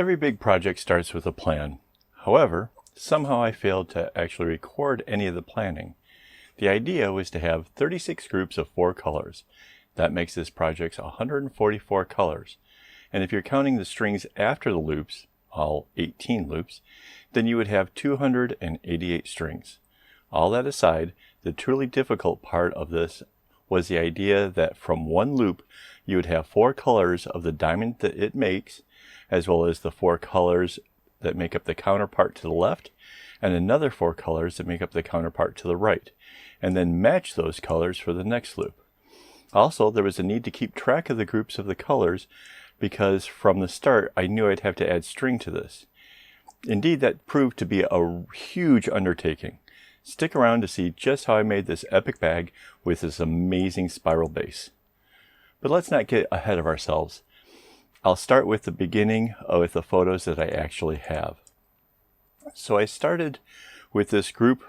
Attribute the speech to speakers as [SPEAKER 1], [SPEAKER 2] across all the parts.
[SPEAKER 1] Every big project starts with a plan. However, somehow I failed to actually record any of the planning. The idea was to have 36 groups of 4 colors. That makes this project 144 colors. And if you're counting the strings after the loops, all 18 loops, then you would have 288 strings. All that aside, the truly difficult part of this was the idea that from one loop you would have 4 colors of the diamond that it makes, as well as the 4 colors that make up the counterpart to the left, and another 4 colors that make up the counterpart to the right, and then match those colors for the next loop. Also, there was a need to keep track of the groups of the colors because from the start I knew I'd have to add string to this. Indeed, that proved to be a huge undertaking. Stick around to see just how I made this epic bag with this amazing spiral base. But let's not get ahead of ourselves. I'll start with the beginning with the photos that I actually have. So I started with this group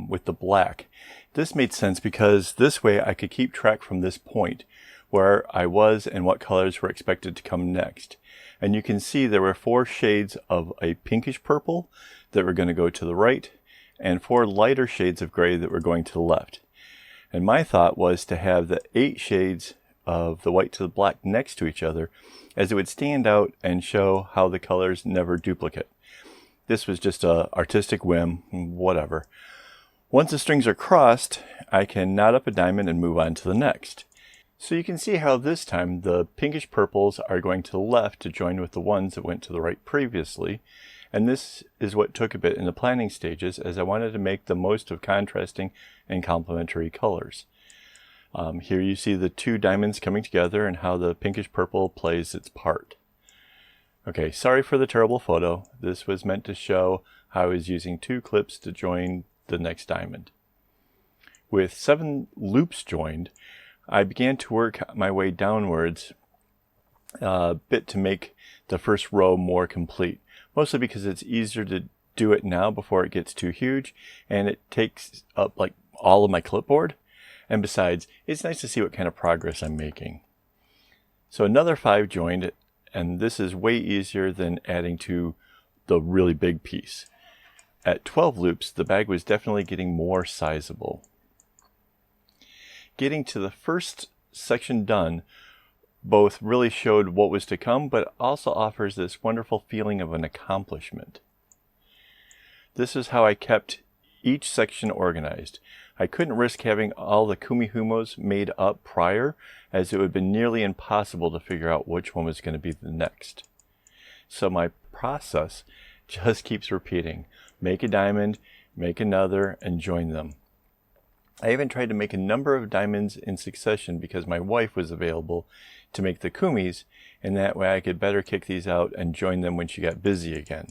[SPEAKER 1] with the black. This made sense because this way I could keep track from this point where I was and what colors were expected to come next. And you can see there were 4 shades of a pinkish purple that were going to go to the right, and 4 lighter shades of gray that were going to the left. And my thought was to have the 8 shades of the white to the black next to each other, as it would stand out and show how the colors never duplicate. This was just an artistic whim, whatever. Once the strings are crossed, I can knot up a diamond and move on to the next. So you can see how this time the pinkish purples are going to the left to join with the ones that went to the right previously. And this is what took a bit in the planning stages, as I wanted to make the most of contrasting and complementary colors. Here you see the 2 diamonds coming together and how the pinkish purple plays its part. Okay, sorry for the terrible photo. This was meant to show how I was using 2 clips to join the next diamond. With 7 loops joined, I began to work my way downwards a bit to make the first row more complete. Mostly because it's easier to do it now before it gets too huge, and it takes up like all of my clipboard. And besides, it's nice to see what kind of progress I'm making. So another 5 joined, and this is way easier than adding to the really big piece. At 12 loops, the bag was definitely getting more sizable. Getting to the first section done both really showed what was to come, but also offers this wonderful feeling of an accomplishment. This is how I kept each section organized. I couldn't risk having all the kumihumos made up prior, as it would have been nearly impossible to figure out which one was going to be the next. So my process just keeps repeating. Make a diamond, make another, and join them. I even tried to make a number of diamonds in succession because my wife was available to make the kumis, and that way I could better kick these out and join them when she got busy again.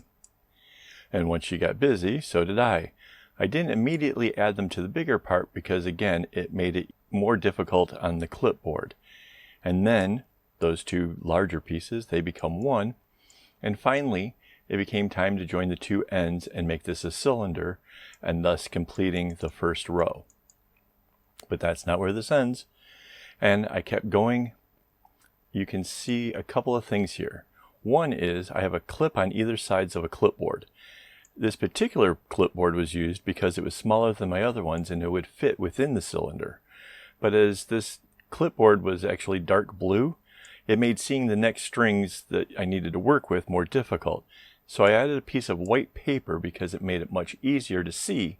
[SPEAKER 1] And once she got busy, so did I. I didn't immediately add them to the bigger part because, again, it made it more difficult on the clipboard. And then those 2 larger pieces, they become one. And finally, it became time to join the 2 ends and make this a cylinder, and thus completing the first row. But that's not where this ends. And I kept going. You can see a couple of things here. One is I have a clip on either sides of a clipboard. This particular clipboard was used because it was smaller than my other ones and it would fit within the cylinder. But as this clipboard was actually dark blue, it made seeing the next strings that I needed to work with more difficult. So I added a piece of white paper because it made it much easier to see.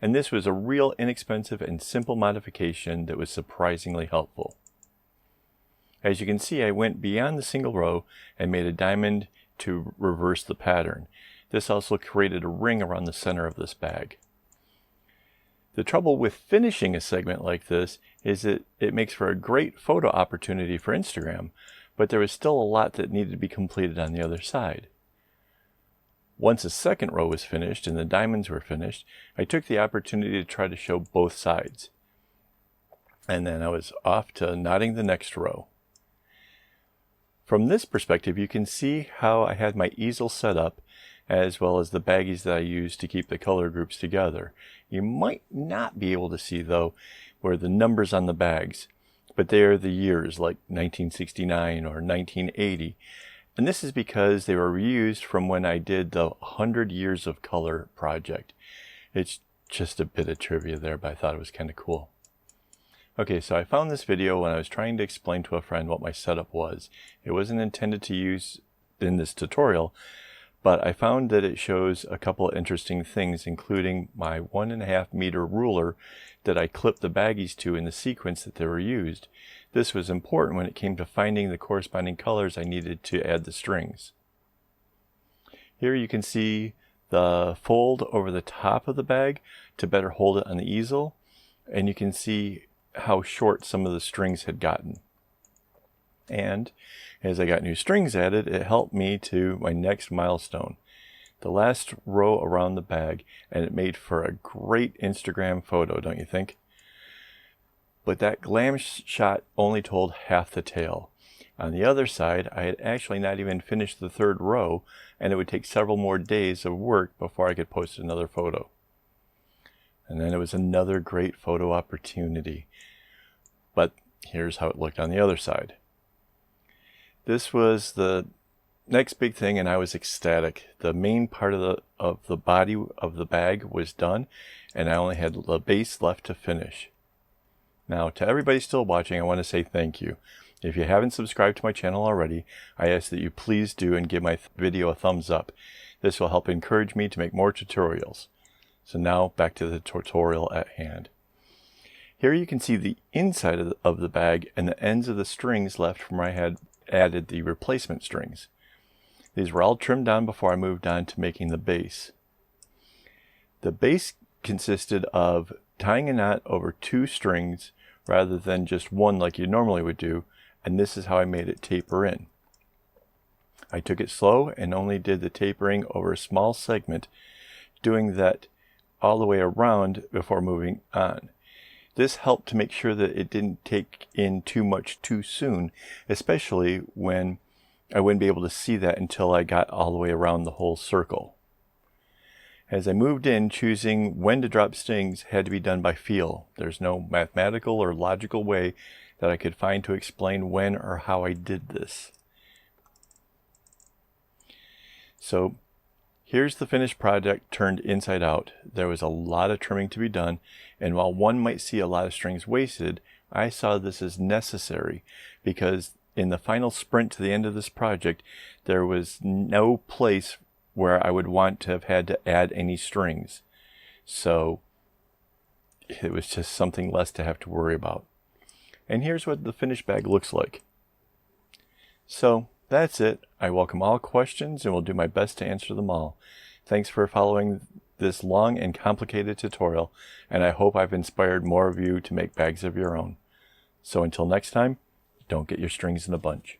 [SPEAKER 1] And this was a real inexpensive and simple modification that was surprisingly helpful. As you can see, I went beyond the single row and made a diamond to reverse the pattern. This also created a ring around the center of this bag. The trouble with finishing a segment like this is that it makes for a great photo opportunity for Instagram, but there was still a lot that needed to be completed on the other side. Once the second row was finished and the diamonds were finished, I took the opportunity to try to show both sides. And then I was off to knotting the next row. From this perspective, you can see how I had my easel set up, as well as the baggies that I used to keep the color groups together. You might not be able to see, though, where the numbers on the bags, but they are the years, like 1969 or 1980, And this is because they were reused from when I did the 100 Years of Color project. It's just a bit of trivia there, but I thought it was kind of cool. Okay, so I found this video when I was trying to explain to a friend what my setup was. It wasn't intended to use in this tutorial, but I found that it shows a couple of interesting things, including my 1.5 meter ruler that I clipped the baggies to in the sequence that they were used. This was important when it came to finding the corresponding colors I needed to add the strings. Here you can see the fold over the top of the bag to better hold it on the easel, and you can see how short some of the strings had gotten. And as I got new strings added, it helped me to my next milestone, the last row around the bag, and it made for a great Instagram photo, don't you think? But that glam shot only told half the tale. On the other side, I had actually not even finished the third row, and it would take several more days of work before I could post another photo. And then it was another great photo opportunity. But here's how it looked on the other side. This was the next big thing, and I was ecstatic. The main part of the body of the bag was done, and I only had the base left to finish. Now, to everybody still watching, I want to say thank you. If you haven't subscribed to my channel already, I ask that you please do and give my video a thumbs up. This will help encourage me to make more tutorials. So now back to the tutorial at hand. Here you can see the inside of the bag and the ends of the strings left from where I had added the replacement strings. These were all trimmed down before I moved on to making the base. The base consisted of tying a knot over 2 strings rather than just one like you normally would do, and this is how I made it taper in. I took it slow and only did the tapering over a small segment, doing that all the way around before moving on. This helped to make sure that it didn't take in too much too soon, especially when I wouldn't be able to see that until I got all the way around the whole circle. As I moved in, choosing when to drop strings had to be done by feel. There's no mathematical or logical way that I could find to explain when or how I did this. So here's the finished project turned inside out. There was a lot of trimming to be done, and while one might see a lot of strings wasted, I saw this as necessary because in the final sprint to the end of this project, there was no place where I would want to have had to add any strings. So it was just something less to have to worry about. And here's what the finished bag looks like. So that's it. I welcome all questions and will do my best to answer them all. Thanks for following this long and complicated tutorial, and I hope I've inspired more of you to make bags of your own. So until next time, don't get your strings in a bunch.